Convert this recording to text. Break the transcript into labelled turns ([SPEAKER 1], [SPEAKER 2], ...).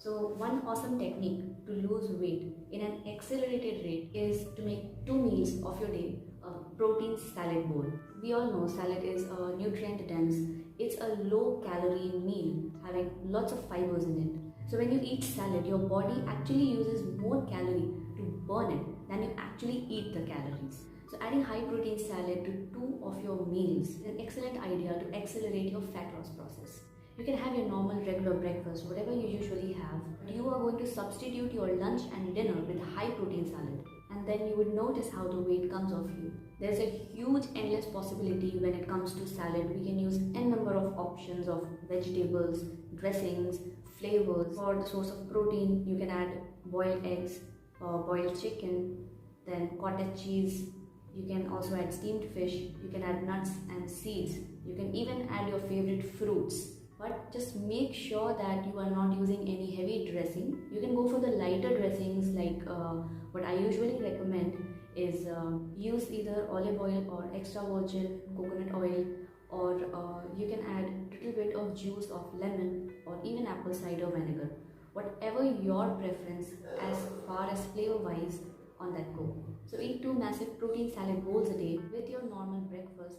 [SPEAKER 1] So one awesome technique to lose weight in an accelerated rate is to make 2 meals of your day a protein salad bowl. We all know salad is a nutrient dense. It's a low calorie meal having lots of fibers in it. So when you eat salad, your body actually uses more calorie to burn it than you actually eat the calories. So adding high protein salad to 2 of your meals is an excellent idea to accelerate your fat loss process. You can have your normal regular breakfast, whatever you usually have, but you are going to substitute your lunch and dinner with high protein salad, and then you would notice how the weight comes off you. There's a huge endless possibility when it comes to salad. We can use n number of options of vegetables, dressings, flavors. For the source of protein, you can add boiled eggs or boiled chicken, then cottage cheese. You can also add steamed fish. You can add nuts and seeds. You can even add your favorite fruits. But just make sure that you are not using any heavy dressing. You can go for the lighter dressings, like what I usually recommend is use either olive oil or extra virgin coconut oil, or you can add a little bit of juice of lemon or even apple cider vinegar. Whatever your preference as far as flavor wise, on that go. So eat 2 massive protein salad bowls a day with your normal breakfast